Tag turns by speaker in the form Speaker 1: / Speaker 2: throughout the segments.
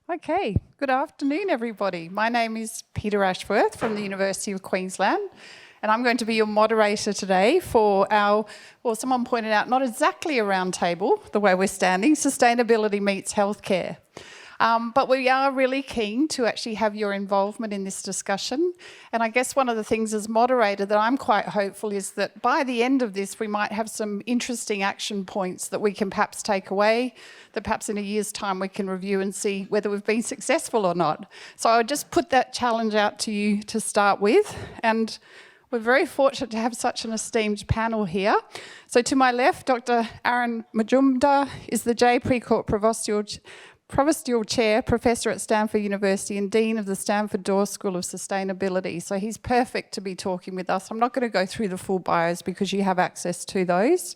Speaker 1: Okay, good afternoon everybody. My name is Peter Ashworth from the University of Queensland and I'm going to be your moderator today for our, well, someone pointed out, not exactly a round table, the way we're standing, sustainability meets healthcare. But we are really keen to actually have your involvement in this discussion. And I guess one of the things as moderator that I'm quite hopeful is that by the end of this, we might have some interesting action points that we can perhaps take away, that perhaps in a year's time we can review and see whether we've been successful or not. So I would just put that challenge out to you to start with. And we're very fortunate to have such an esteemed panel here. So to my left, Dr. Aaron Majumdar is the J. Precourt Provostial Chair, Professor at Stanford University and Dean of the Stanford Doerr School of Sustainability. So he's perfect to be talking with us. I'm not going to go through the full bios because you have access to those.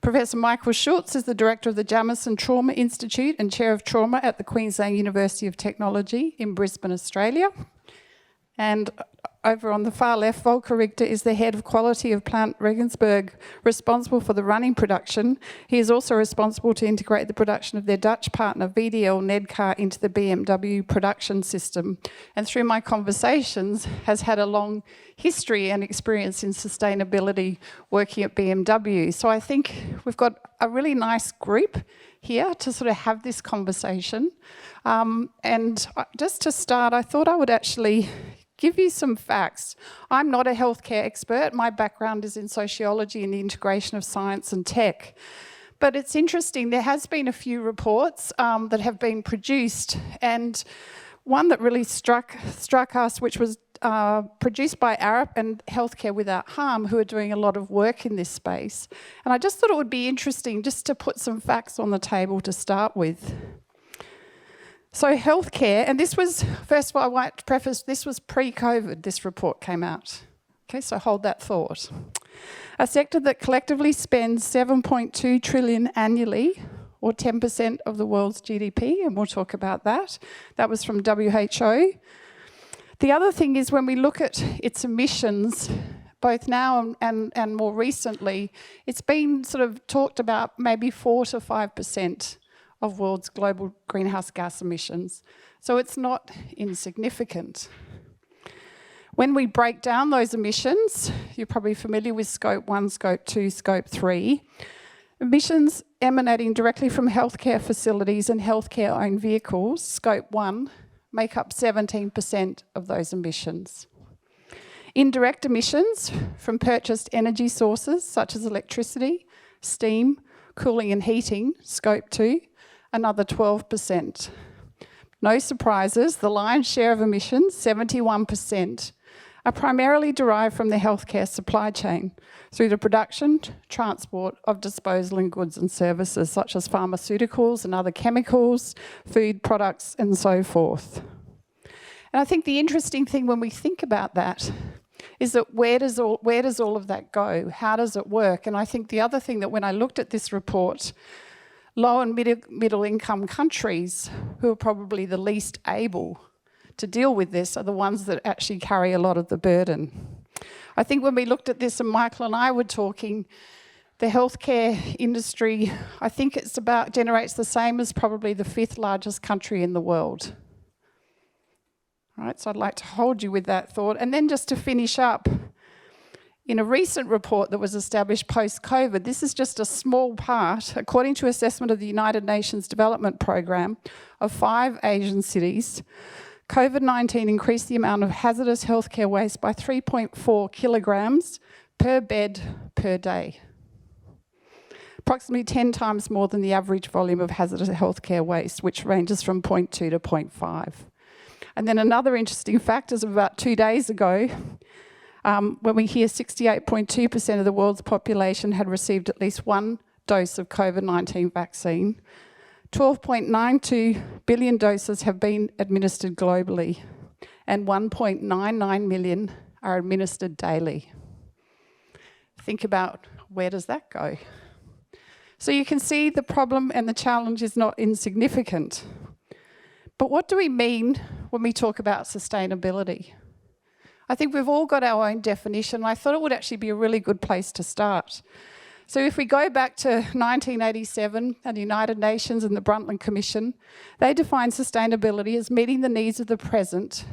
Speaker 1: Professor Michael Schultz is the Director of the Jamison Trauma Institute and Chair of Trauma at the Queensland University of Technology in Brisbane, Australia. And over on the far left, Volker Richter is the Head of Quality of Plant Regensburg, responsible for the running production. He is also responsible to integrate the production of their Dutch partner VDL Nedcar into the BMW production system. And through my conversations, has had a long history and experience in sustainability working at BMW. So I think we've got a really nice group here to sort of have this conversation. And just to start, I thought I would actually give you some facts. I'm not a healthcare expert. My background is in sociology and the integration of science and tech. But it's interesting, there has been a few reports that have been produced, and one that really struck us, which was produced by Arup and Healthcare Without Harm, who are doing a lot of work in this space. And I just thought it would be interesting just to put some facts on the table to start with. So healthcare, and this was, first of all, I want to preface, this was pre-COVID, this report came out. Okay, so hold that thought. A sector that collectively spends 7.2 trillion annually, or 10% of the world's GDP, and we'll talk about that. That was from WHO. The other thing is when we look at its emissions, both now and more recently, it's been sort of talked about maybe 4 to 5% of world's global greenhouse gas emissions. So it's not insignificant. When we break down those emissions, you're probably familiar with Scope 1, Scope 2, Scope 3. Emissions emanating directly from healthcare facilities and healthcare-owned vehicles, Scope 1, make up 17% of those emissions. Indirect emissions from purchased energy sources such as electricity, steam, cooling and heating, Scope 2, another 12%. No surprises, the lion's share of emissions, 71%, are primarily derived from the healthcare supply chain through the production, transport of disposal and goods and services such as pharmaceuticals and other chemicals, food products and so forth. And I think the interesting thing when we think about that is that where does all of that go? How does it work? And I think the other thing that when I looked at this report, low and middle income countries who are probably the least able to deal with this are the ones that actually carry a lot of the burden. I think when we looked at this, and Michael and I were talking, the healthcare industry, I think it's generates the same as probably the 5th largest country in the world. All right, so I'd like to hold you with that thought. And then just to finish up, in a recent report that was established post-COVID, this is just a small part, according to assessment of the United Nations Development Programme of 5 Asian cities, COVID-19 increased the amount of hazardous healthcare waste by 3.4 kilograms per bed per day. Approximately 10 times more than the average volume of hazardous healthcare waste, which ranges from 0.2 to 0.5. And then another interesting fact is about 2 days ago, when we hear 68.2% of the world's population had received at least 1 dose of COVID-19 vaccine, 12.92 billion doses have been administered globally, and 1.99 million are administered daily. Think about where does that go? So you can see the problem and the challenge is not insignificant. But what do we mean when we talk about sustainability? I think we've all got our own definition. I thought it would actually be a really good place to start. So if we go back to 1987 and the United Nations and the Brundtland Commission, they defined sustainability as meeting the needs of the present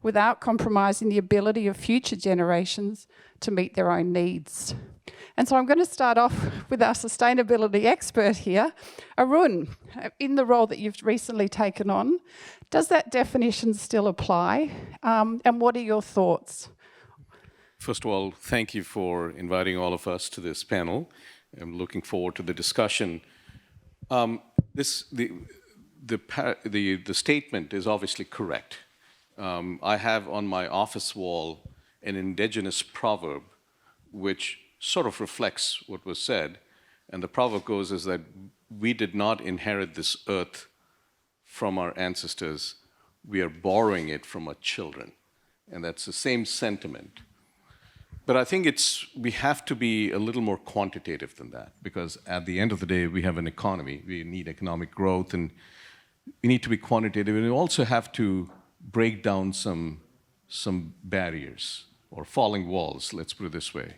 Speaker 1: without compromising the ability of future generations to meet their own needs. And so I'm going to start off with our sustainability expert here, Arun. In the role that you've recently taken on, does that definition still apply? And what are your thoughts?
Speaker 2: First of all, thank you for inviting all of us to this panel. I'm looking forward to the discussion. The statement is obviously correct. I have on my office wall an indigenous proverb which sort of reflects what was said. And the proverb goes is that we did not inherit this earth from our ancestors. We are borrowing it from our children. And that's the same sentiment. But I think we have to be a little more quantitative than that, because at the end of the day, we have an economy. We need economic growth, and we need to be quantitative. And we also have to break down some barriers or falling walls, let's put it this way.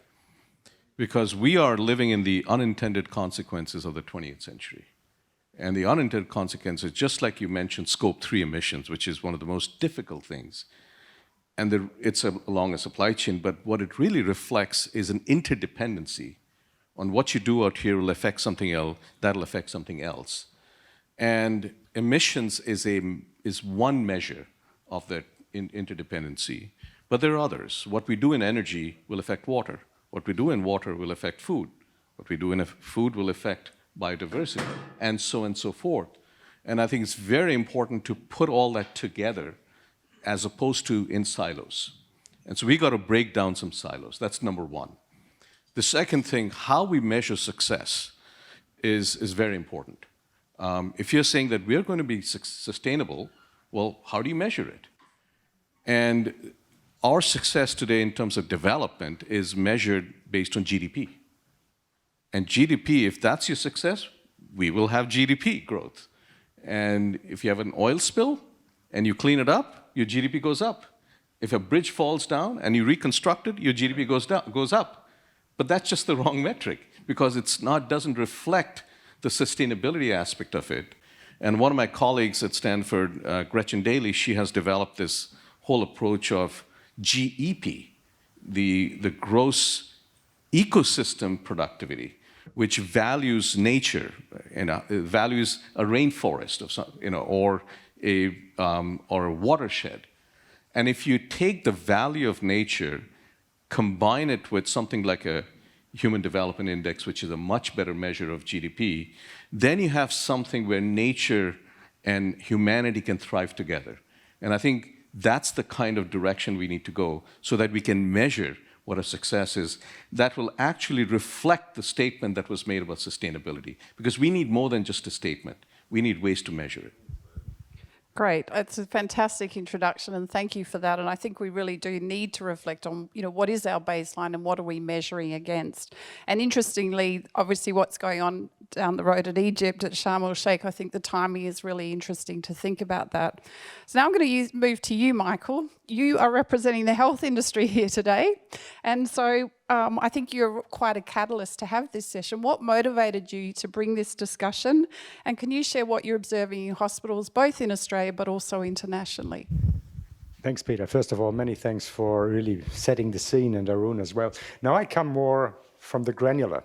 Speaker 2: Because we are living in the unintended consequences of the 20th century. And the unintended consequences, just like you mentioned, Scope 3 emissions, which is one of the most difficult things. And it's along a supply chain, but what it really reflects is an interdependency on what you do out here will affect something else, that'll affect something else. And emissions is one measure of that interdependency, but there are others. What we do in energy will affect water. What we do in water will affect food. What we do in food will affect biodiversity, and so forth. And I think it's very important to put all that together as opposed to in silos. And so we got to break down some silos. That's number one. The second thing, how we measure success is very important. If you're saying that we're going to be sustainable, well, how do you measure it? And our success today in terms of development is measured based on GDP. And GDP, if that's your success, we will have GDP growth. And if you have an oil spill and you clean it up, your GDP goes up. If a bridge falls down and you reconstruct it, your GDP goes up. But that's just the wrong metric, because doesn't reflect the sustainability aspect of it. And one of my colleagues at Stanford, Gretchen Daly, she has developed this whole approach of GEP, the gross ecosystem productivity, which values nature, values a rainforest or a watershed. And if you take the value of nature, combine it with something like a Human Development Index, which is a much better measure of GDP, then you have something where nature and humanity can thrive together. And I think that's the kind of direction we need to go, so that we can measure what a success is that will actually reflect the statement that was made about sustainability. Because we need more than just a statement. We need ways to measure it.
Speaker 1: Great. It's a fantastic introduction, and thank you for that. And I think we really do need to reflect on, what is our baseline and what are we measuring against? And interestingly, obviously what's going on down the road at Egypt, at Sharm el-Sheikh, I think the timing is really interesting to think about that. So now I'm going to move to you, Michael. You are representing the health industry here today. And so I think you're quite a catalyst to have this session. What motivated you to bring this discussion? And can you share what you're observing in hospitals, both in Australia but also internationally?
Speaker 3: Thanks, Peter. First of all, many thanks for really setting the scene, and Arun as well. Now I come more from the granular.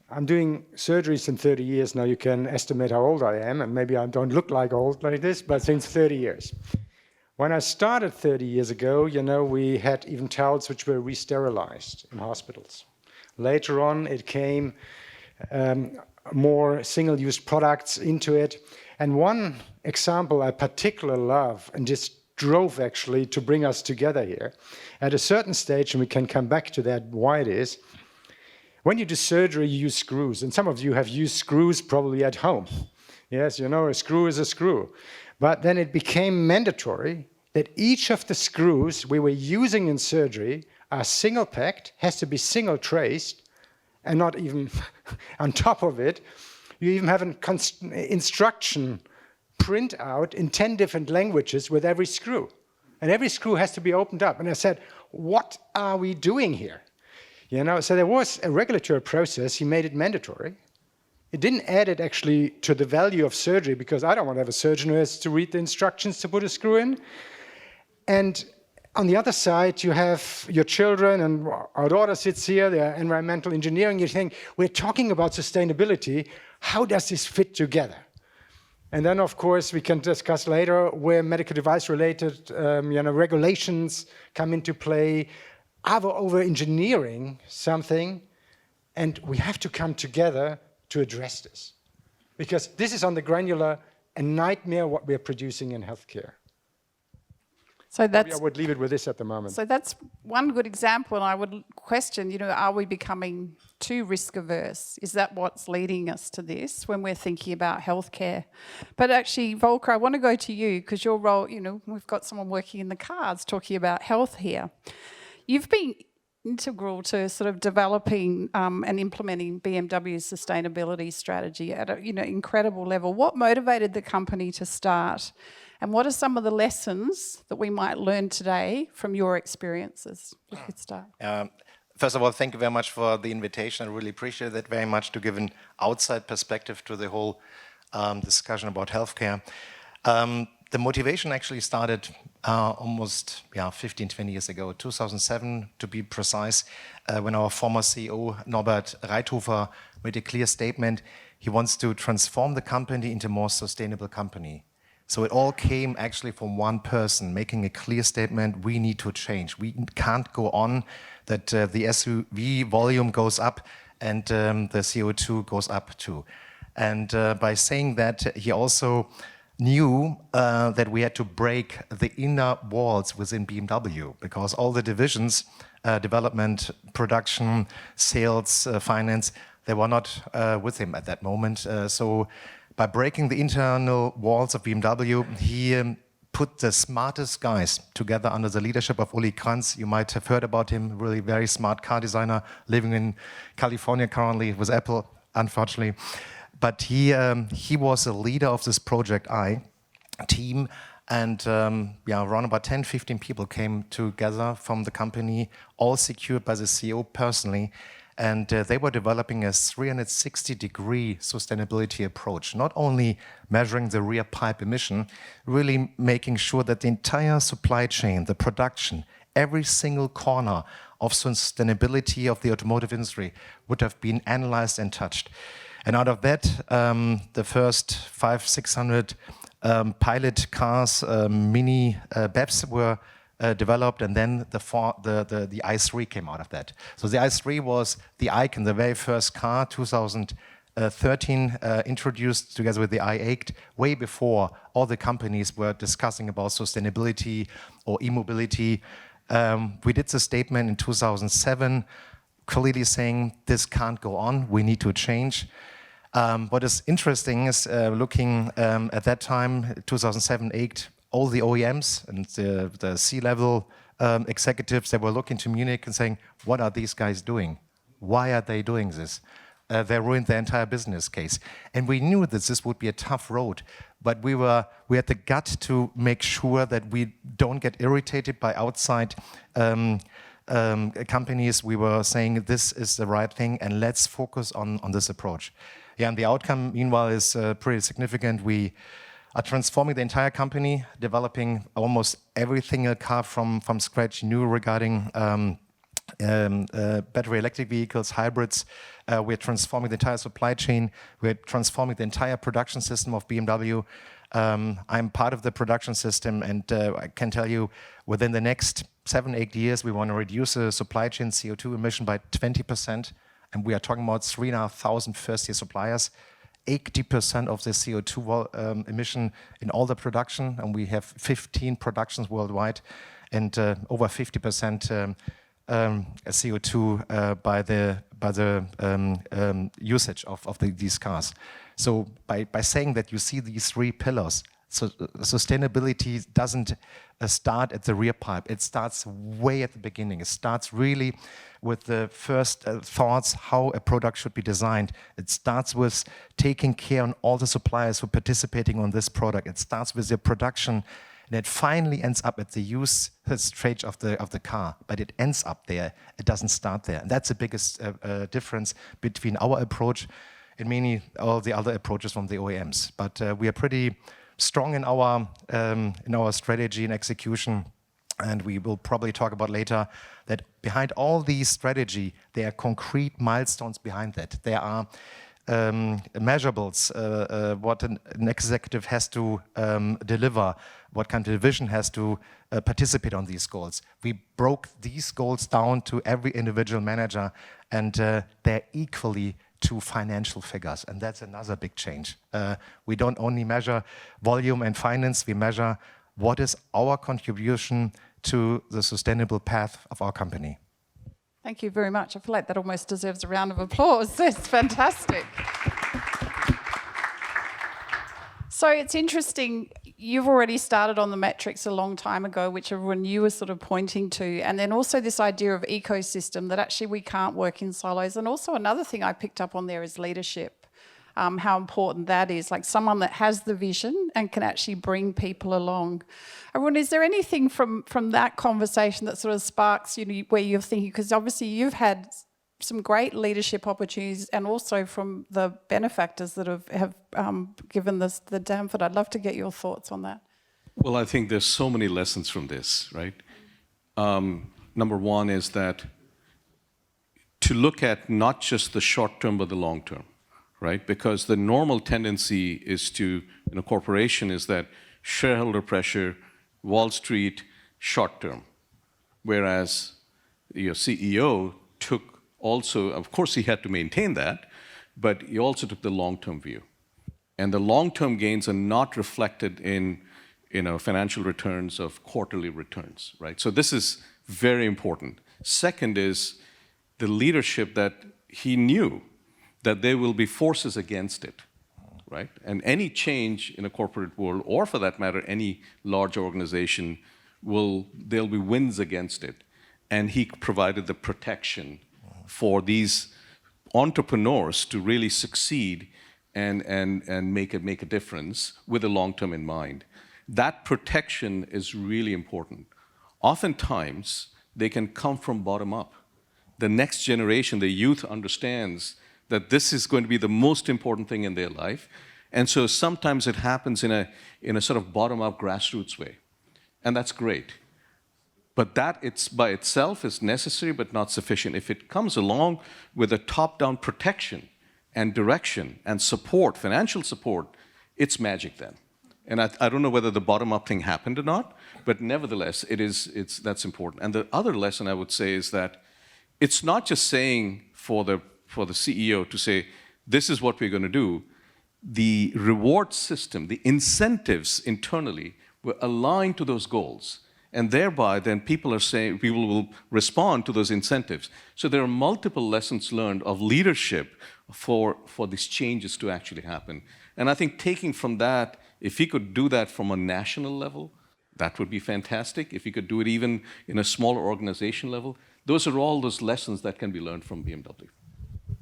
Speaker 3: I'm doing surgeries in 30 years now. You can estimate how old I am, and maybe I don't look like old like this, but since 30 years. When I started 30 years ago, we had even towels which were re-sterilized in hospitals. Later on, it came more single-use products into it. And one example I particularly love, and just drove actually to bring us together here, at a certain stage, and we can come back to that, why it is, when you do surgery, you use screws. And some of you have used screws probably at home. Yes, a screw is a screw. But then it became mandatory that each of the screws we were using in surgery are single-packed, has to be single-traced, and not even on top of it. You even have an instruction printout in 10 different languages with every screw. And every screw has to be opened up. And I said, what are we doing here? You know, so there was a regulatory process. He made it mandatory. It didn't add it actually to the value of surgery, because I don't want to have a surgeon who has to read the instructions to put a screw in. And on the other side, you have your children, and our daughter sits here, they're environmental engineering. You think, we're talking about sustainability. How does this fit together? And then, of course, we can discuss later where medical device-related regulations come into play. Are we over-engineering something? And we have to come together to address this. Because this is on the granular a nightmare what we're producing in healthcare.
Speaker 1: So
Speaker 3: Maybe I would leave it with this at the moment.
Speaker 1: So that's one good example, and I would question, are we becoming too risk averse? Is that what's leading us to this when we're thinking about healthcare? But actually, Volker, I want to go to you, because your role, we've got someone working in the cars talking about health here. You've been integral to sort of developing and implementing BMW's sustainability strategy at an incredible level. What motivated the company to start? And what are some of the lessons that we might learn today from your experiences? We could start.
Speaker 4: First of all, thank you very much for the invitation. I really appreciate that very much, to give an outside perspective to the whole discussion about healthcare. The motivation actually started almost 15, 20 years ago, 2007 to be precise, when our former CEO, Norbert Reithofer, made a clear statement. He wants to transform the company into a more sustainable company. So it all came actually from one person making a clear statement: we need to change. We can't go on that the SUV volume goes up and the CO2 goes up too. And by saying that, he also knew that we had to break the inner walls within BMW, because all the divisions, development, production, sales, finance, they were not with him at that moment. So by breaking the internal walls of BMW, he put the smartest guys together under the leadership of Uli Kranz. You might have heard about him, really very smart car designer, living in California currently with Apple, unfortunately. But he was a leader of this Project I team, and around about 10, 15 people came together from the company, all secured by the CEO personally. And they were developing a 360-degree sustainability approach, not only measuring the rear pipe emission, really making sure that the entire supply chain, the production, every single corner of sustainability of the automotive industry would have been analyzed and touched. And out of that, the first 500-600 pilot cars, mini BEVs were developed, and then the i3 came out of that. So the i3 was the icon, the very first car, 2013, introduced together with the i8, way before all the companies were discussing about sustainability or e-mobility. We did the statement in 2007, clearly saying this can't go on, we need to change. What is interesting is looking at that time, 2007-8, all the OEMs and the C-level executives, they were looking to Munich and saying, what are these guys doing? Why are they doing this? They ruined their entire business case. And we knew that this would be a tough road, but we had the gut to make sure that we don't get irritated by outside companies. We were saying this is the right thing, and let's focus on this approach. Yeah, and the outcome, meanwhile, is pretty significant. We are transforming the entire company, developing almost every single car from scratch, new regarding battery electric vehicles, hybrids. We're transforming the entire supply chain. We're transforming the entire production system of BMW. I'm part of the production system, and I can tell you, within the next 7-8 years, we want to reduce the supply chain CO2 emission by 20%. And we are talking about 3,500 first-year suppliers. 80% of the CO2 emission in all the production, and we have 15 productions worldwide, and over 50% CO2 by the usage of these cars. So by saying that, you see these three pillars. So sustainability doesn't start at the rear pipe. It starts way at the beginning. It starts really with the first thoughts how a product should be designed. It starts with taking care on all the suppliers who are participating on this product. It starts with the production. and it finally ends up at the use stage of the car, but it ends up there. It doesn't start there. And that's the biggest difference between our approach and many all the other approaches from the OEMs. But we are pretty strong in our strategy and execution. And we will probably talk about later that behind all these strategy, there are concrete milestones behind that. There are measurables, what an executive has to deliver, what kind of division has to participate on these goals. We broke these goals down to every individual manager, and they're equally to financial figures, and that's another big change. We don't only measure volume and finance, we measure what is our contribution to the sustainable path of our company.
Speaker 1: Thank you very much. I feel like that almost deserves a round of applause. That's fantastic. So it's interesting, you've already started on the metrics a long time ago, which everyone you were sort of pointing to, and then also this idea of ecosystem, that actually we can't work in silos. And also another thing I picked up on there is leadership. How important that is, like someone that has the vision and can actually bring people along. Everyone, is there anything from that conversation that sort of sparks you where you're thinking, because obviously you've had some great leadership opportunities and also from the benefactors that have given this the Danford. I'd love to get your thoughts on that.
Speaker 2: Well, I think there's so many lessons from this, right? Number one is that to look at not just the short term, but the long term. Right? Because the normal tendency is to, in a corporation, is that shareholder pressure, Wall Street, short term. Whereas your CEO took also, of course he had to maintain that, but he also took the long-term view. And the long-term gains are not reflected in financial returns of quarterly returns, right? So this is very important. Second is the leadership that he knew that there will be forces against it, right? And any change in a corporate world, or for that matter, any large organization, there'll be winds against it. And he provided the protection for these entrepreneurs to really succeed and make a difference with the long term in mind. That protection is really important. Oftentimes, they can come from bottom up. The next generation, the youth, understands that this is going to be the most important thing in their life. And so sometimes it happens in a sort of bottom-up grassroots way. And that's great. But that by itself is necessary but not sufficient. If it comes along with a top-down protection and direction and support, financial support, it's magic then. And I don't know whether the bottom-up thing happened or not, but nevertheless, that's important. And the other lesson I would say is that it's not just saying for the CEO to say, this is what we're going to do. The reward system, the incentives internally were aligned to those goals. And thereby, then people will respond to those incentives. So there are multiple lessons learned of leadership for these changes to actually happen. And I think taking from that, if he could do that from a national level, that would be fantastic. If he could do it even in a smaller organization level, those are all those lessons that can be learned from BMW.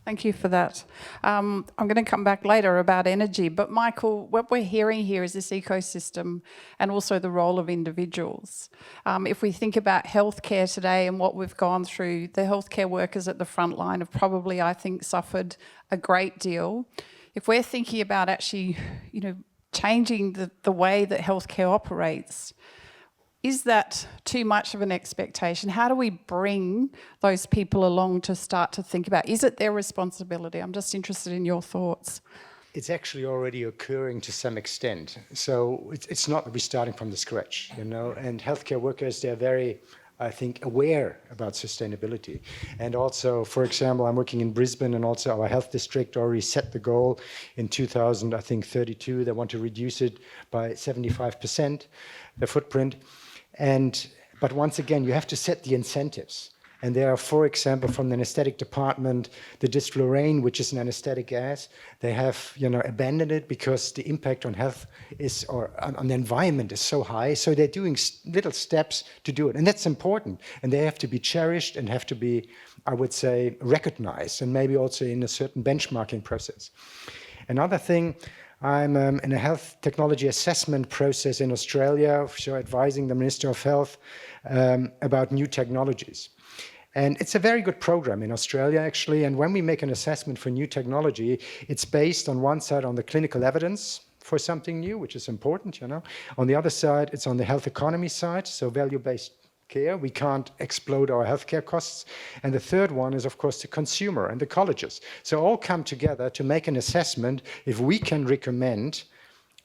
Speaker 1: Thank you for that. I'm going to come back later about energy, but Michael, what we're hearing here is this ecosystem and also the role of individuals. If we think about healthcare today and what we've gone through, the healthcare workers at the front line have probably, I think, suffered a great deal. If we're thinking about actually, changing the way that healthcare operates, is that too much of an expectation? How do we bring those people along to start to think about, is it their responsibility? I'm just interested in your thoughts.
Speaker 3: It's actually already occurring to some extent. So it's not that we're starting from the scratch, and healthcare workers, they're very, I think, aware about sustainability. And also, for example, I'm working in Brisbane, and also our health district already set the goal in 2032. They want to reduce it by 75%, the footprint. But once again, you have to set the incentives. And there are, for example, from the anesthetic department, the disflurane, which is an anesthetic gas, they have, abandoned it because the impact on health on the environment is so high. So they're doing little steps to do it. And that's important. And they have to be cherished and have to be, I would say, recognized, and maybe also in a certain benchmarking process. Another thing, I'm in a health technology assessment process in Australia, so advising the Minister of Health about new technologies. And it's a very good program in Australia, actually. And when we make an assessment for new technology, it's based on one side on the clinical evidence for something new, which is important, you know. On the other side, it's on the health economy side, so value-based care. We can't explode our healthcare costs. And the third one is, of course, the consumer and the colleges. So all come together to make an assessment if we can recommend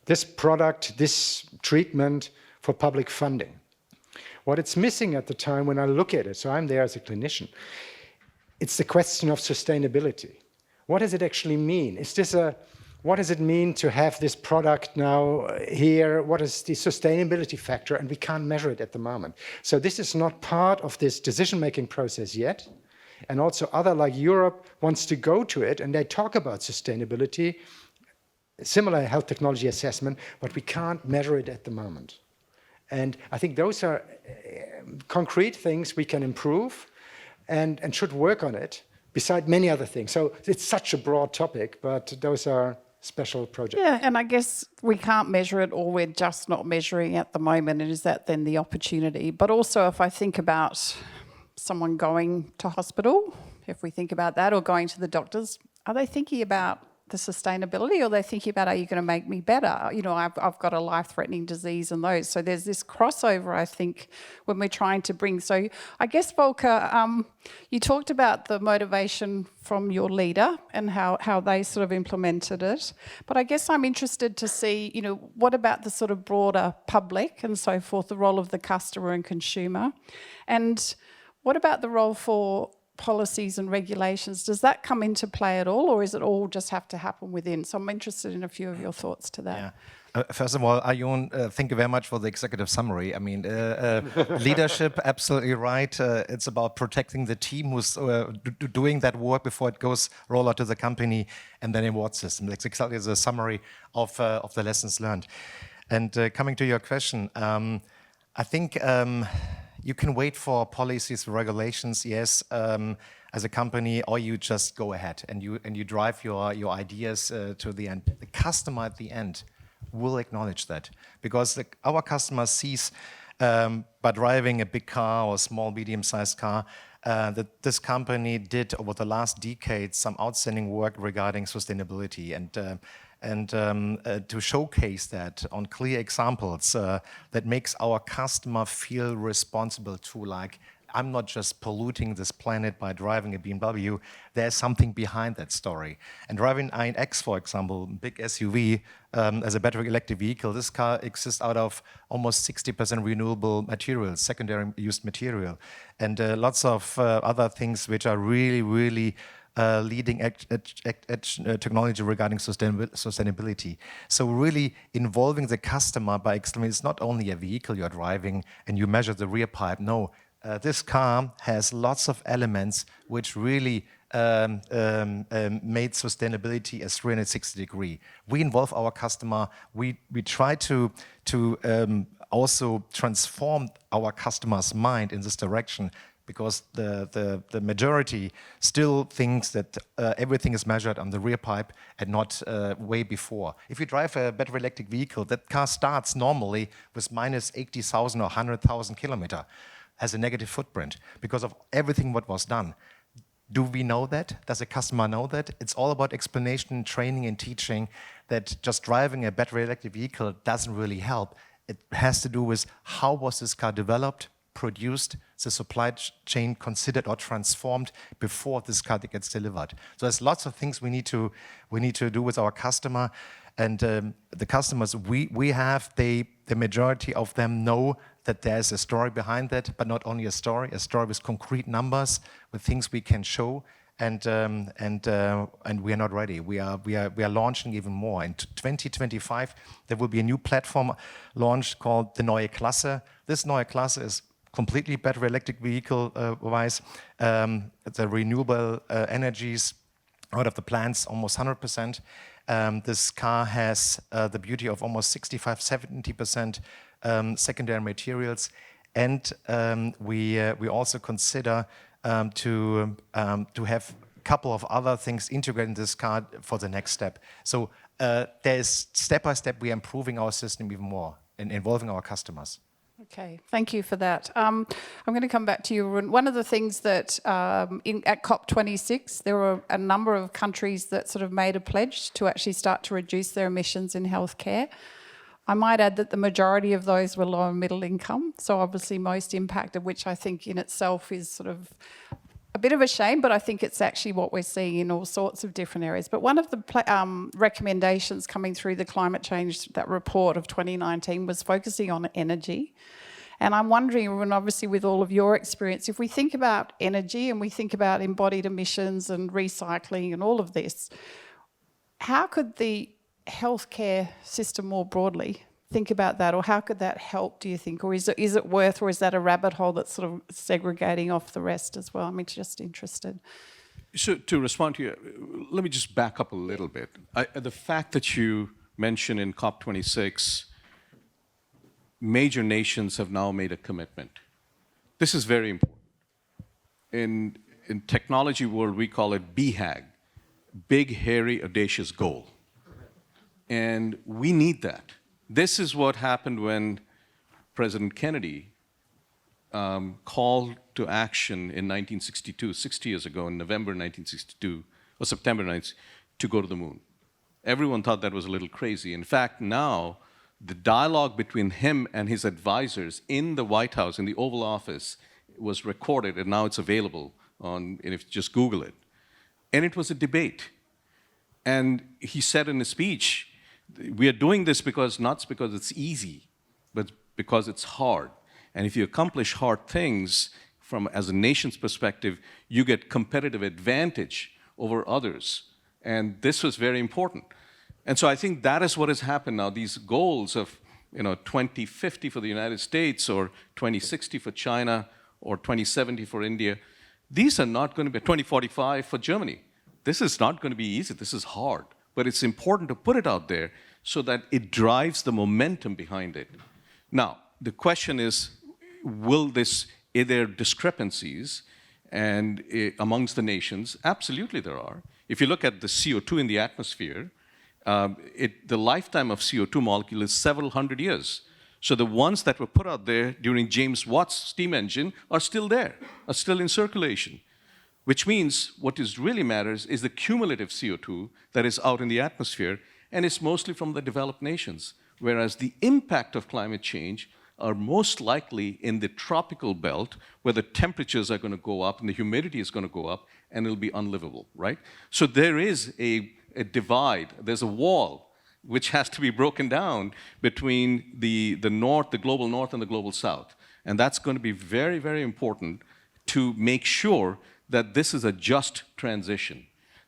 Speaker 3: this product, this treatment for public funding. What it's missing at the time when I look at it, so I'm there as a clinician, it's the question of sustainability. What does it actually mean? What does it mean to have this product now here? What is the sustainability factor? And we can't measure it at the moment. So this is not part of this decision-making process yet. And also other, like Europe, wants to go to it, and they talk about sustainability, similar health technology assessment, but we can't measure it at the moment. And I think those are concrete things we can improve and should work on it, beside many other things. So it's such a broad topic, but those are special projects.
Speaker 1: Yeah, and I guess we can't measure it, or we're just not measuring at the moment. And is that then the opportunity? But also, if I think about someone going to hospital, if we think about that, or going to the doctors, are they thinking about the sustainability, or are they thinking about, are you going to make me better? You know, I've got a life-threatening disease and those. So there's this crossover, I think, when we're trying to bring. So I guess, Volker, you talked about the motivation from your leader and how they sort of implemented it. But I guess I'm interested to see, you know, what about the sort of broader public and so forth, the role of the customer and consumer? And what about the role for policies and regulations? Does that come into play at all, or is it all just have to happen within? So I'm interested in a few of your thoughts to that.
Speaker 4: Yeah. First of all, Ayun, thank you very much for the executive summary. I mean, leadership, absolutely right. It's about protecting the team who's doing that work before it goes roll out to the company and then award system. That's exactly the summary of the lessons learned. And coming to your question, I think you can wait for policies, regulations, yes, as a company, or you just go ahead and you drive your ideas to the end. The customer at the end will acknowledge that, because our customer sees by driving a big car or a small, medium-sized car that this company did over the last decade some outstanding work regarding sustainability, and to showcase that on clear examples that makes our customer feel responsible too. Like, I'm not just polluting this planet by driving a BMW, there's something behind that story. And driving iX, for example, big SUV, as a battery electric vehicle, this car exists out of almost 60% renewable materials, secondary used material, and lots of other things which are really, really leading edge technology regarding sustainability. So really involving the customer by explaining it's not only a vehicle you're driving and you measure the rear pipe. No, this car has lots of elements which really made sustainability a 360-degree. We involve our customer. We try to also transform our customer's mind in this direction, because the majority still thinks that everything is measured on the rear pipe and not way before. If you drive a battery electric vehicle, that car starts normally with minus 80,000 or 100,000 kilometers, has a negative footprint because of everything what was done. Do we know that? Does the customer know that? It's all about explanation, training, and teaching, that just driving a battery electric vehicle doesn't really help. It has to do with how was this car developed, produced, the supply chain considered or transformed before this car gets delivered. So there's lots of things we need to do with our customer, and the customers we have, the majority of them know that there's a story behind that, but not only a story with concrete numbers, with things we can show, and we are not ready. We are launching even more. In 2025, there will be a new platform launched called the Neue Klasse. This Neue Klasse is completely battery electric vehicle wise. The renewable energies out of the plants, almost 100%. This car has the beauty of almost 65-70% secondary materials, and we also consider to have a couple of other things integrated in this car for the next step. So there's step by step we are improving our system even more and involving our customers.
Speaker 1: Okay, thank you for that. I'm going to come back to you, Arun. One of the things that at COP26, there were a number of countries that sort of made a pledge to actually start to reduce their emissions in healthcare. I might add that the majority of those were low and middle income, so obviously most impacted, which I think in itself is sort of a bit of a shame, but I think it's actually what we're seeing in all sorts of different areas. But one of the recommendations coming through the climate change, that report of 2019, was focusing on energy. And I'm wondering, and obviously with all of your experience, if we think about energy and we think about embodied emissions and recycling and all of this, how could the healthcare system more broadly think about that, or how could that help, do you think? Or is it worth, or is that a rabbit hole that's sort of segregating off the rest as well? I'm just interested.
Speaker 2: So to respond to you, let me just back up a little bit. The fact that you mentioned in COP26, major nations have now made a commitment. This is very important. In technology world, we call it BHAG, big, hairy, audacious goal. And we need that. This is what happened when President Kennedy called to action in 1962, 60 years ago, in November 1962, or September 1962, to go to the moon. Everyone thought that was a little crazy. In fact, now, the dialogue between him and his advisors in the White House, in the Oval Office, was recorded, and now it's available and if you just Google it. And it was a debate. And he said in his speech, we are doing this not because it's easy, but because it's hard. And if you accomplish hard things as a nation's perspective, you get competitive advantage over others. And this was very important. And so I think that is what has happened now. These goals of 2050 for the United States, or 2060 for China, or 2070 for India, these are not going to be 2045 for Germany. This is not going to be easy. This is hard. But it's important to put it out there so that it drives the momentum behind it. Now, the question is, are there discrepancies amongst the nations? Absolutely there are. If you look at the CO2 in the atmosphere, the lifetime of CO2 molecule is several hundred years. So the ones that were put out there during James Watt's steam engine are still there, are still in circulation. Which means what really matters is the cumulative CO2 that is out in the atmosphere, and it's mostly from the developed nations. Whereas the impact of climate change are most likely in the tropical belt, where the temperatures are going to go up and the humidity is going to go up, and it'll be unlivable, right? So there is a divide, there's a wall which has to be broken down between the north, the global north, and the global south. And that's going to be very, very important to make sure that this is a just transition,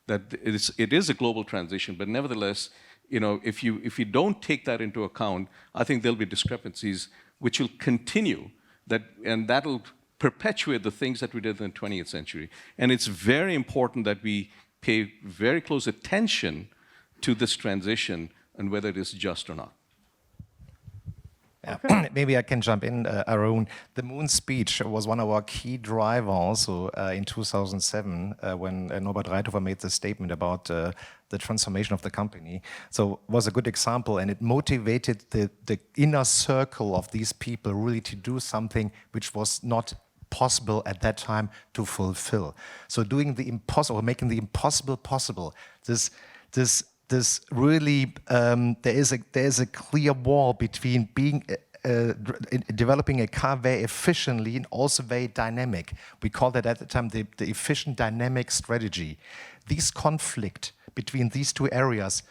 Speaker 2: that it is a global transition, but nevertheless, if you don't take that into account, I think there'll be discrepancies which will continue, and that'll perpetuate the things that we did in the 20th century. And it's very important that we pay very close attention to this transition and whether it is just or not.
Speaker 4: Yeah. Maybe I can jump in, Arun. The moon speech was one of our key drivers also in 2007 when Norbert Reithofer made the statement about the transformation of the company. So it was a good example, and it motivated the inner circle of these people really to do something which was not possible at that time to fulfill. So doing the impossible, making the impossible possible, this really, there is a clear wall between being developing a car very efficiently and also very dynamic. We called that at the time the efficient dynamic strategy. This conflict between these two areas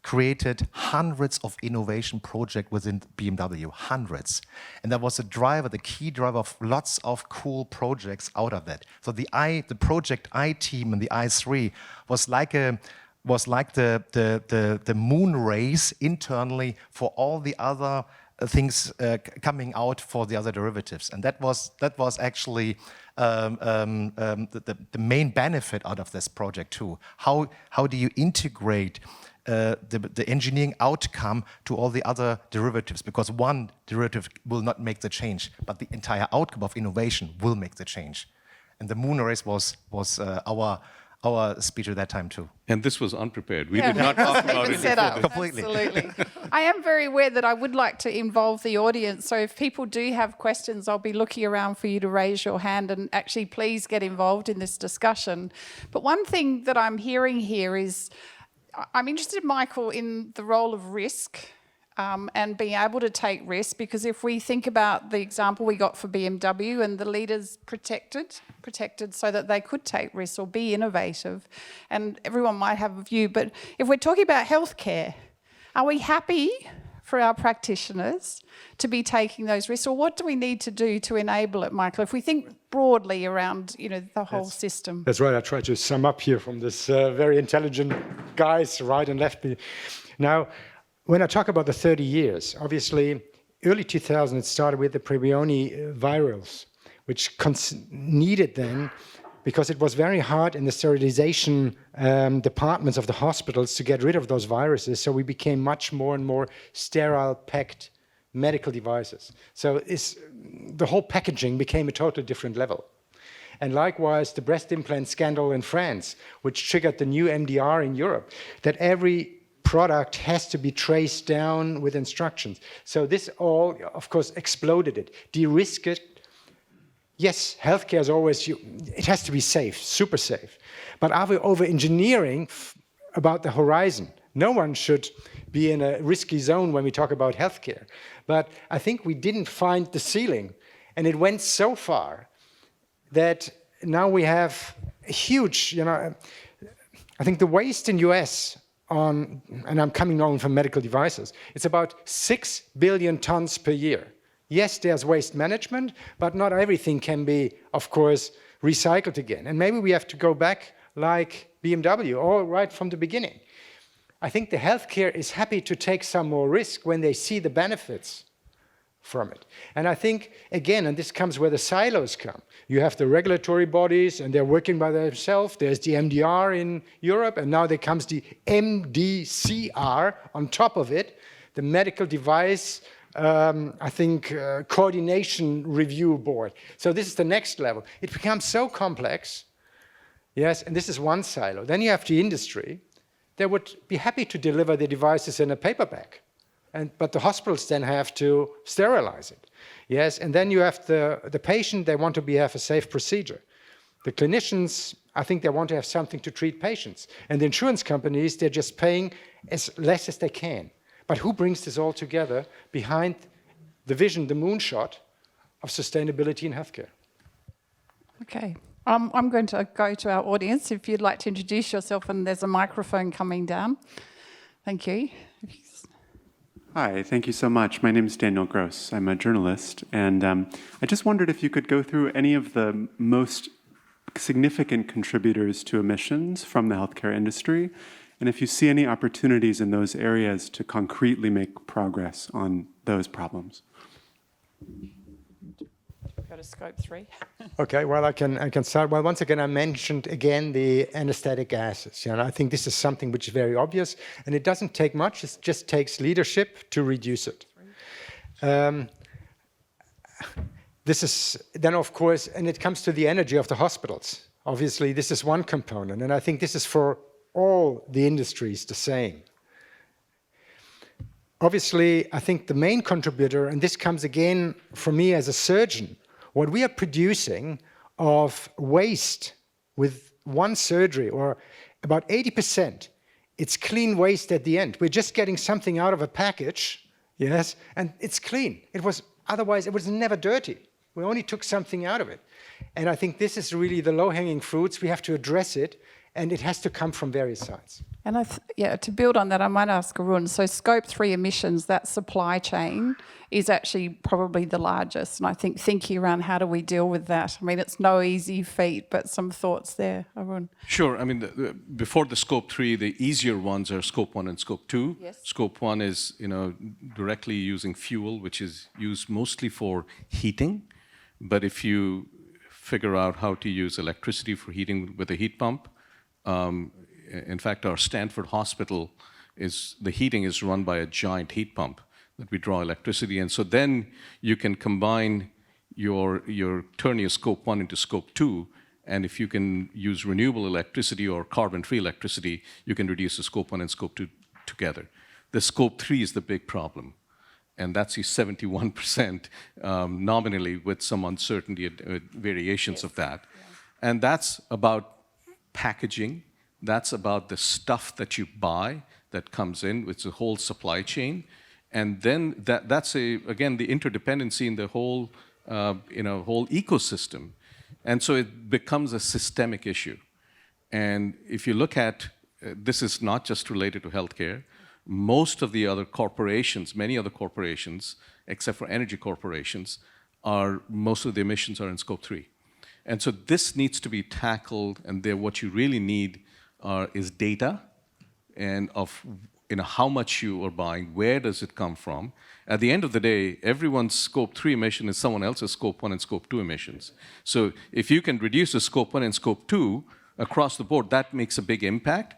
Speaker 4: created hundreds of innovation projects within BMW, hundreds. And that was the key driver of lots of cool projects out of that. So the Project I team and the i3 was like the moon race internally for all the other things coming out for the other derivatives. And that was actually the main benefit out of this project too. How do you integrate the engineering outcome to all the other derivatives? Because one derivative will not make the change, but the entire outcome of innovation will make the change. And the moon race was our speech at that time too.
Speaker 2: And this was unprepared. We did not talk about it
Speaker 1: set
Speaker 2: before.
Speaker 1: up.
Speaker 4: Completely.
Speaker 1: Absolutely. I am very aware that I would like to involve the audience. So if people do have questions, I'll be looking around for you to raise your hand and actually please get involved in this discussion. But one thing that I'm hearing here is, I'm interested, Michael, in the role of risk and being able to take risks, because if we think about the example we got for BMW and the leaders protected so that they could take risks or be innovative, and everyone might have a view, but if we're talking about healthcare, are we happy for our practitioners to be taking those risks, or what do we need to do to enable it, Michael, if we think broadly around, you know, the whole system?
Speaker 3: That's right. I try to sum up here from this very intelligent guys right and left me. Now, when I talk about the 30 years, obviously, early 2000, it started with the Previoni virals, which needed then, because it was very hard in the sterilization departments of the hospitals to get rid of those viruses, so we became much more and more sterile, packed medical devices. So the whole packaging became a totally different level. And likewise, the breast implant scandal in France, which triggered the new MDR in Europe, that every product has to be traced down with instructions. So this all, of course, exploded it, de-risked it. Yes, healthcare is always, it has to be safe, super safe. But are we over-engineering about the horizon? No one should be in a risky zone when we talk about healthcare. But I think we didn't find the ceiling. And it went so far that now we have a huge, I think the waste in US and I'm coming on from medical devices, it's about 6 billion tons per year. Yes, there's waste management, but not everything can be, of course, recycled again. And maybe we have to go back like BMW, all right from the beginning. I think the healthcare is happy to take some more risk when they see the benefits from it. And I think, again, and this comes where the silos come. You have the regulatory bodies, and they're working by themselves. There's the MDR in Europe, and now there comes the MDCR on top of it, the Medical Device, Coordination Review Board. So this is the next level. It becomes so complex, yes, and this is one silo. Then you have the industry. They would be happy to deliver the devices in a paper bag. But the hospitals then have to sterilize it. Yes, and then you have the patient, they want to have a safe procedure. The clinicians, I think they want to have something to treat patients. And the insurance companies, they're just paying as less as they can. But who brings this all together behind the vision, the moonshot of sustainability in healthcare?
Speaker 1: Okay. I'm going to go to our audience. If you'd like to introduce yourself, and there's a microphone coming down. Thank you.
Speaker 5: Hi, thank you so much. My name is Daniel Gross. I'm a journalist, and I just wondered if you could go through any of the most significant contributors to emissions from the healthcare industry, and if you see any opportunities in those areas to concretely make progress on those problems.
Speaker 1: Go to scope 3.
Speaker 3: Okay, well, I can start. Well, once again, I mentioned again the anesthetic gases. I think this is something which is very obvious, and it doesn't take much. It just takes leadership to reduce it. This is then, of course, and it comes to the energy of the hospitals. Obviously, this is one component, and I think this is for all the industries the same. Obviously, I think the main contributor, and this comes again from me as a surgeon, what we are producing of waste with one surgery, or about 80%, it's clean waste at the end. We're just getting something out of a package, yes, and it's clean. Otherwise, it was never dirty. We only took something out of it. And I think this is really the low-hanging fruits. We have to address it, and it has to come from various sides.
Speaker 1: And to build on that, I might ask Arun. So scope 3 emissions, that supply chain is actually probably the largest. And I think thinking around how do we deal with that? I mean, it's no easy feat, but some thoughts there, Arun.
Speaker 2: Sure. I mean, before the scope 3, the easier ones are scope 1 and scope 2.
Speaker 1: Yes.
Speaker 2: Scope 1 is, directly using fuel, which is used mostly for heating. But if you figure out how to use electricity for heating with a heat pump, in fact, our Stanford hospital the heating is run by a giant heat pump that we draw electricity. And so then you can combine turn your scope 1 into scope 2 And if you can use renewable electricity or carbon-free electricity, you can reduce the scope 1 and scope 2 together. The scope 3 is the big problem. And that's the 71% nominally, with some uncertainty variations of that. Yeah. And that's about packaging. That's about the stuff that you buy that comes in. It's a whole supply chain. And then that's again, the interdependency in the whole, whole ecosystem. And so it becomes a systemic issue. And if you look at, this is not just related to healthcare, most of the other corporations, many other corporations, except for energy corporations, most of the emissions are in scope 3. And so this needs to be tackled, and what you really need is data, and of how much you are buying, where does it come from. At the end of the day, everyone's scope 3 emission is someone else's scope 1 and scope 2 emissions. So if you can reduce the scope 1 and scope 2 across the board, that makes a big impact.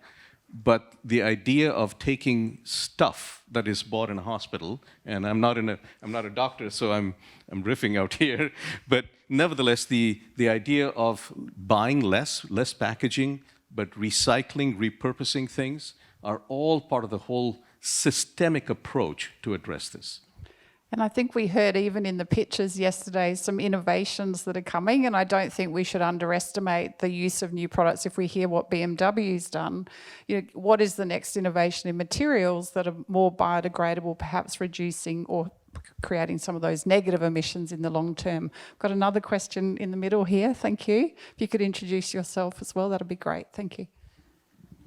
Speaker 2: But the idea of taking stuff that is bought in a hospital, and I'm not a doctor, so I'm riffing out here, but nevertheless, the idea of buying less packaging, but recycling, repurposing things, are all part of the whole systemic approach to address this.
Speaker 1: And I think we heard even in the pictures yesterday some innovations that are coming, and I don't think we should underestimate the use of new products. If we hear what BMW's done, what is the next innovation in materials that are more biodegradable, perhaps reducing or creating some of those negative emissions in the long term? I've got another question in the middle here. Thank you. If you could introduce yourself as well, that'd be great. Thank you.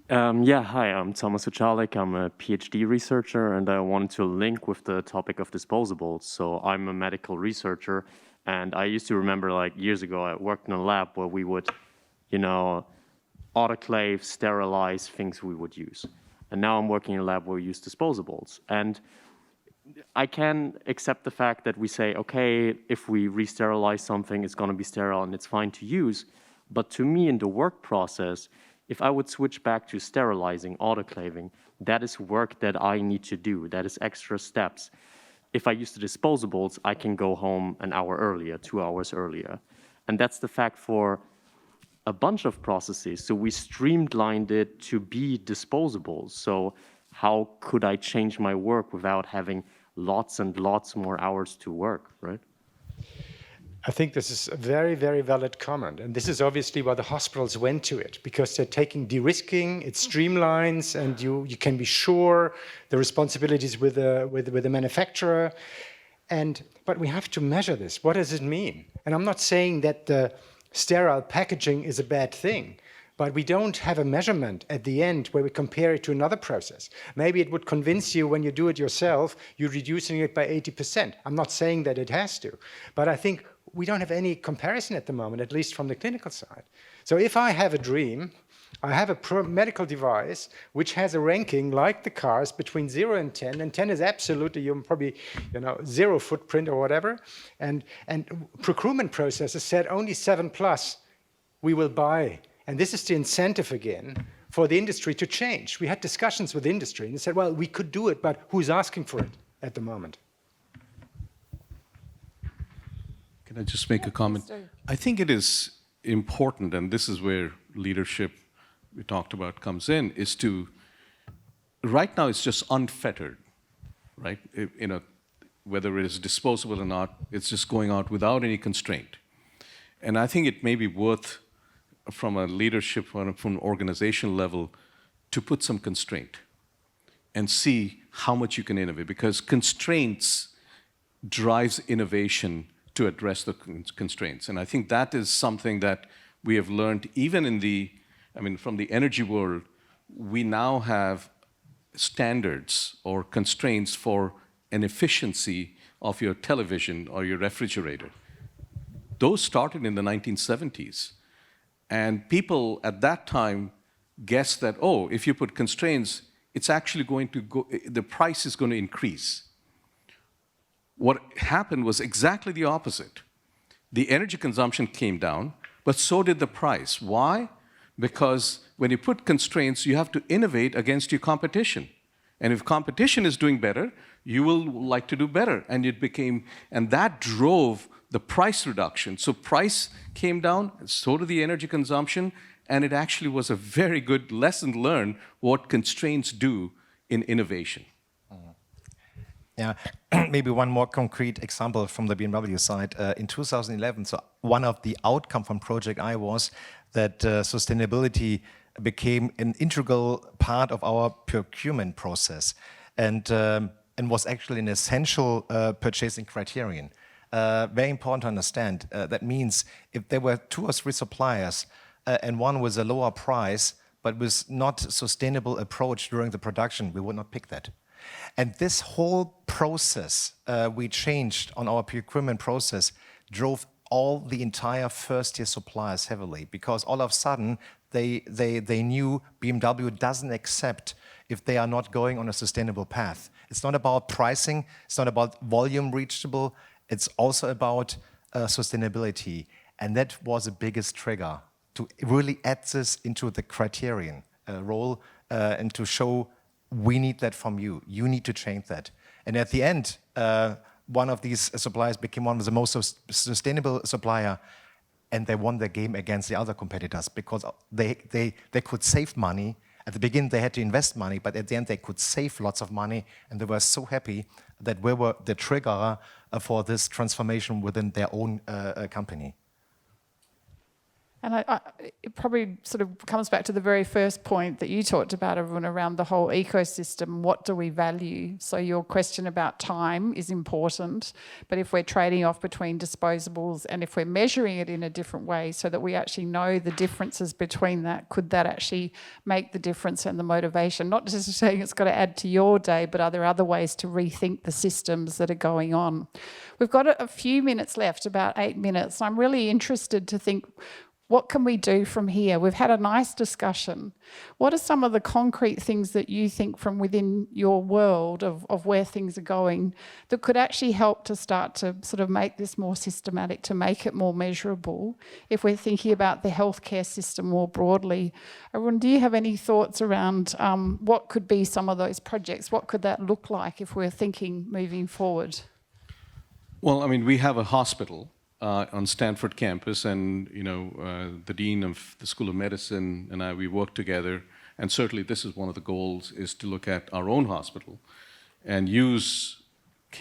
Speaker 6: Hi, I'm Thomas Uchalik. I'm a PhD researcher, and I wanted to link with the topic of disposables. So I'm a medical researcher, and I used to remember, like, years ago, I worked in a lab where we would, autoclave, sterilize things we would use. And now I'm working in a lab where we use disposables. And I can accept the fact that we say, okay, if we re-sterilize something, it's going to be sterile and it's fine to use. But to me, in the work process, if I would switch back to sterilizing, autoclaving, that is work that I need to do. That is extra steps. If I use the disposables, I can go home an hour earlier, 2 hours earlier. And that's the fact for a bunch of processes. So we streamlined it to be disposables. So how could I change my work without having lots and lots more hours to work, right?
Speaker 3: I think this is a very, very valid comment. And this is obviously why the hospitals went to it, because they're taking de-risking, it streamlines, and you can be sure the responsibilities with the manufacturer. But we have to measure this. What does it mean? And I'm not saying that the sterile packaging is a bad thing, but we don't have a measurement at the end where we compare it to another process. Maybe it would convince you when you do it yourself, you're reducing it by 80%. I'm not saying that it has to, but I think we don't have any comparison at the moment, at least from the clinical side. So if I have a dream, I have a medical device which has a ranking like the cars between 0 and 10 is absolutely, you're probably, zero footprint or whatever, and procurement processes said only 7+ we will buy. And this is the incentive again for the industry to change. We had discussions with industry and they said, well, we could do it, but who's asking for it at the moment?
Speaker 2: Can I just make a comment? I think it is important, and this is where leadership we talked about comes in, is to, right now it's just unfettered, right? Whether it is disposable or not, it's just going out without any constraint. And I think it may be worth, from a leadership, from an organization level, to put some constraint and see how much you can innovate, because constraints drives innovation to address the constraints. And I think that is something that we have learned even from the energy world. We now have standards or constraints for an efficiency of your television or your refrigerator. Those started in the 1970s. And people at that time guessed that, if you put constraints, it's actually going to go, the price is going to increase. What happened was exactly the opposite. The energy consumption came down, but so did the price. Why? Because when you put constraints, you have to innovate against your competition. And if competition is doing better, you will like to do better. And that drove the price reduction. So price came down, so did the energy consumption, and it actually was a very good lesson learned what constraints do in innovation.
Speaker 4: Yeah, maybe one more concrete example from the BMW side. In 2011, so one of the outcome from Project I was that sustainability became an integral part of our procurement process and was actually an essential purchasing criterion. Very important to understand. That means if there were 2 or 3 suppliers and one was a lower price but was not sustainable approach during the production, we would not pick that. And this whole process we changed on our procurement process drove all the entire first-year suppliers heavily, because all of a sudden they knew BMW doesn't accept if they are not going on a sustainable path. It's not about pricing, it's not about volume reachable, it's also about sustainability. And that was the biggest trigger to really add this into the criterion role and to show we need that from you. You need to change that. And at the end, one of these suppliers became one of the most sustainable supplier, and they won their game against the other competitors because they could save money. At the beginning, they had to invest money, but at the end, they could save lots of money, and they were so happy that we were the trigger for this transformation within their own company.
Speaker 1: And it probably sort of comes back to the very first point that you talked about, everyone, around the whole ecosystem. What do we value? So your question about time is important, but if we're trading off between disposables and if we're measuring it in a different way so that we actually know the differences between that, could that actually make the difference and the motivation? Not just saying it's got to add to your day, but are there other ways to rethink the systems that are going on? We've got a few minutes left, about 8 minutes. I'm really interested to think, what can we do from here? We've had a nice discussion. What are some of the concrete things that you think from within your world of where things are going that could actually help to start to sort of make this more systematic, to make it more measurable, if we're thinking about the healthcare system more broadly? Arun, do you have any thoughts around what could be some of those projects? What could that look like if we're thinking moving forward?
Speaker 2: Well, I mean, we have a hospital on Stanford campus, and the dean of the School of Medicine and I, we work together, and certainly this is one of the goals, is to look at our own hospital and use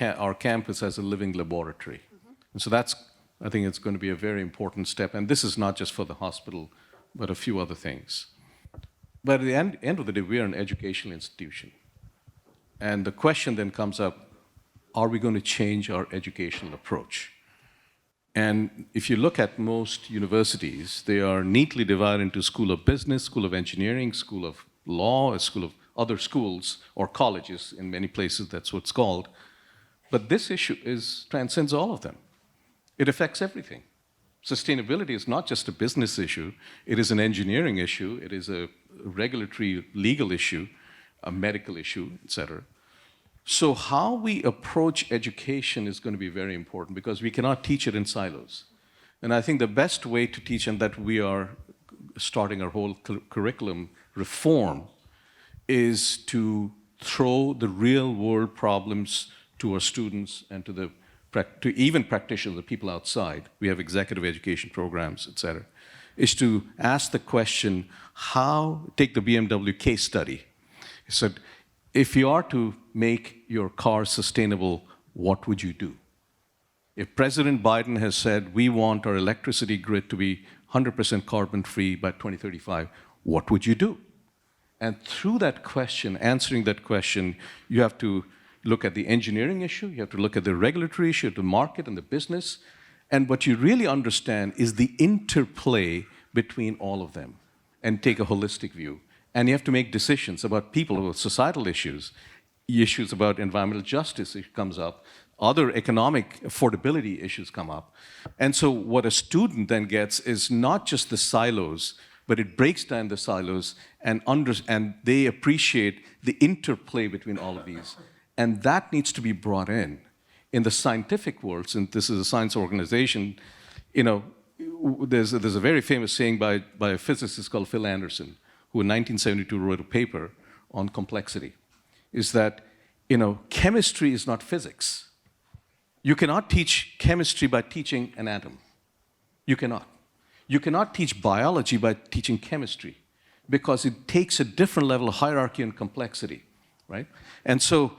Speaker 2: our campus as a living laboratory. And so I think it's going to be a very important step, and this is not just for the hospital, but a few other things. But at the end of the day, we are an educational institution. And the question then comes up, are we going to change our educational approach? And if you look at most universities, they are neatly divided into School of Business, School of Engineering, School of Law, a school of other schools, or colleges. In many places, that's what it's called. But this issue transcends all of them. It affects everything. Sustainability is not just a business issue. It is an engineering issue. It is a regulatory, legal issue, a medical issue, et cetera. So how we approach education is going to be very important, because we cannot teach it in silos. And I think the best way to teach, and that we are starting our whole curriculum reform, is to throw the real world problems to our students and to even practitioners, the people outside. We have executive education programs, et cetera, is to ask the question, take the BMW case study. He said, if you are to make your car sustainable, what would you do? If President Biden has said, we want our electricity grid to be 100% carbon-free by 2035, what would you do? And through that question, answering that question, you have to look at the engineering issue, you have to look at the regulatory issue, the market and the business, and what you really understand is the interplay between all of them, and take a holistic view. And you have to make decisions about people, about societal issues about environmental justice comes up, other economic affordability issues come up. And so what a student then gets is not just the silos, but it breaks down the silos and they appreciate the interplay between all of these. And that needs to be brought in the scientific world, since this is a science organization. There's a very famous saying by a physicist called Phil Anderson, who in 1972 wrote a paper on complexity, is that, chemistry is not physics. You cannot teach chemistry by teaching an atom. You cannot. You cannot teach biology by teaching chemistry because it takes a different level of hierarchy and complexity, right? And so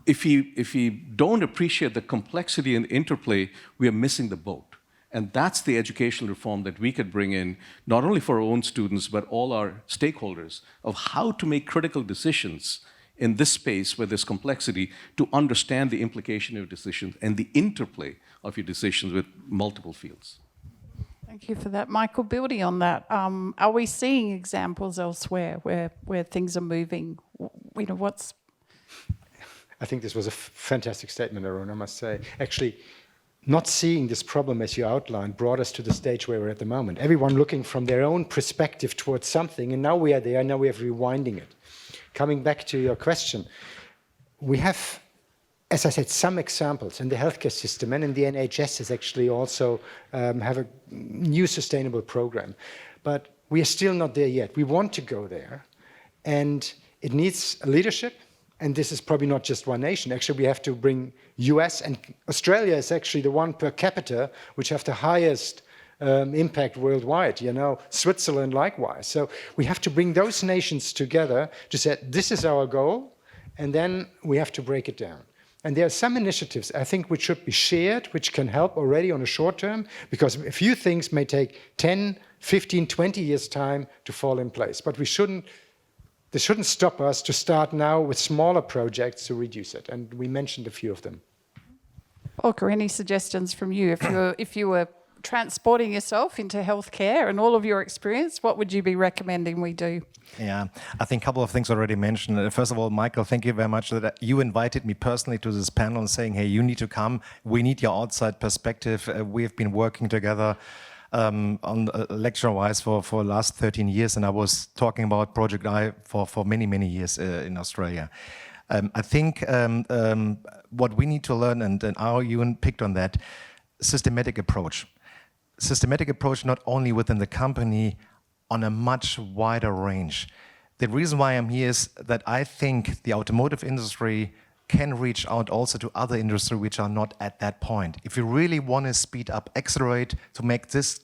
Speaker 2: if we don't appreciate the complexity and the interplay, we are missing the boat. And that's the educational reform that we could bring in, not only for our own students, but all our stakeholders, of how to make critical decisions in this space where there's complexity, to understand the implication of decisions and the interplay of your decisions with multiple fields.
Speaker 1: Thank you for that. Michael, building on that, are we seeing examples elsewhere where things are moving? You know, what's...
Speaker 3: I think this was a fantastic statement, Arun, I must say. Actually, not seeing this problem as you outlined brought us to the stage where we're at the moment. Everyone looking from their own perspective towards something, and now we are there, now we are rewinding it. Coming back to your question, we have, as I said, some examples in the healthcare system, and in the NHS is actually also have a new sustainable program. But we are still not there yet. We want to go there, and it needs leadership. And this is probably not just one nation. Actually, we have to bring US, and Australia is actually the one per capita which have the highest impact worldwide, you know, Switzerland likewise. So we have to bring those nations together to say, this is our goal, and then we have to break it down. And there are some initiatives, I think, which should be shared, which can help already on a short term, because a few things may take 10, 15, 20 years' time to fall in place. But this shouldn't stop us to start now with smaller projects to reduce it. And we mentioned a few of them.
Speaker 1: Volker, any suggestions from you? If you were transporting yourself into healthcare and all of your experience, what would you be recommending we do?
Speaker 4: Yeah, I think a couple of things already mentioned. First of all, Michael, thank you very much that you invited me personally to this panel and saying, hey, you need to come. We need your outside perspective. We have been working together on lecture-wise for the last 13 years, and I was talking about Project I for many, many years in Australia. I think what we need to learn, and our UN picked on that, systematic approach. Systematic approach not only within the company, on a much wider range. The reason why I'm here is that I think the automotive industry can reach out also to other industries which are not at that point. If you really want to speed up, accelerate, to make this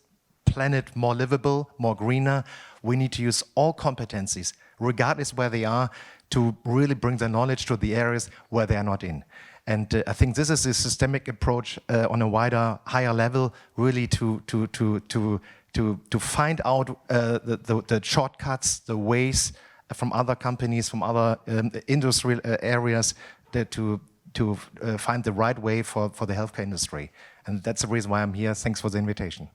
Speaker 4: planet more livable, more greener, we need to use all competencies, regardless where they are, to really bring the knowledge to the areas where they are not in. And I think this is a systemic approach on a wider, higher level, really to find out the shortcuts, the ways from other companies, from other industrial areas, to find the right way for the healthcare industry. And that's the reason why I'm here. Thanks for the invitation.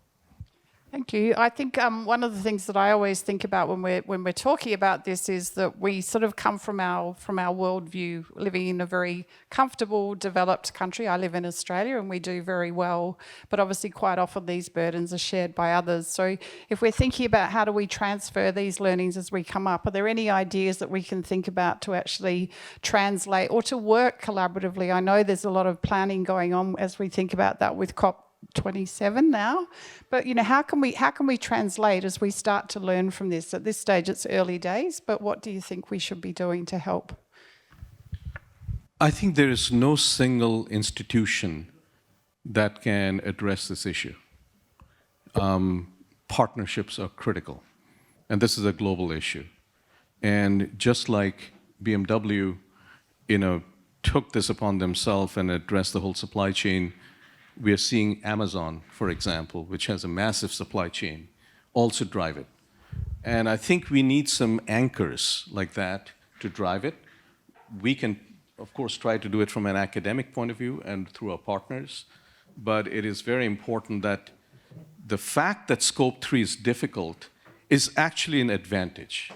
Speaker 1: Thank you. I think one of the things that I always think about when we're talking about this is that we sort of come from our worldview, living in a very comfortable, developed country. I live in Australia and we do very well, but obviously quite often these burdens are shared by others. So if we're thinking about how do we transfer these learnings as we come up, are there any ideas that we can think about to actually translate or to work collaboratively? I know there's a lot of planning going on as we think about that with COP27 now, but you know, how can we translate as we start to learn from this? At this stage it's early days, but what do you think we should be doing to help?
Speaker 2: I think there is no single institution that can address this issue. Partnerships are critical, and this is a global issue. And just like BMW, took this upon themselves and addressed the whole supply chain, we are seeing Amazon, for example, which has a massive supply chain, also drive it. And I think we need some anchors like that to drive it. We can, of course, try to do it from an academic point of view and through our partners, but it is very important that the fact that Scope 3 is difficult is actually an advantage.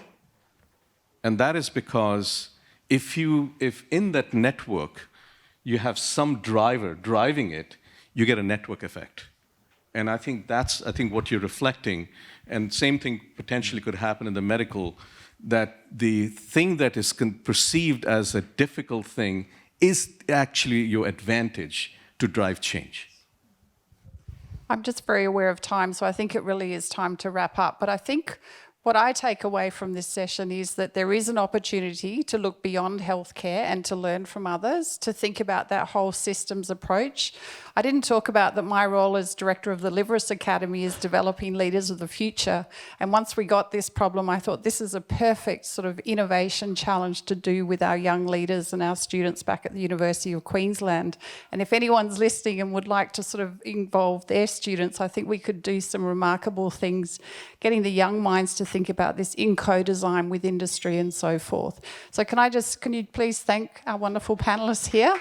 Speaker 2: And that is because if in that network you have some driver driving it, you get a network effect. And I think that's what you're reflecting. And same thing potentially could happen in the medical, that the thing that is perceived as a difficult thing is actually your advantage to drive change.
Speaker 1: I'm just very aware of time, so I think it really is time to wrap up. But I think What I take away from this session is that there is an opportunity to look beyond healthcare and to learn from others, to think about that whole systems approach. I didn't talk about that my role as director of the Liveris Academy is developing leaders of the future. And once we got this problem, I thought this is a perfect sort of innovation challenge to do with our young leaders and our students back at the University of Queensland. And if anyone's listening and would like to sort of involve their students, I think we could do some remarkable things, getting the young minds to think about this in co-design with industry and so forth. So can you please thank our wonderful panellists here?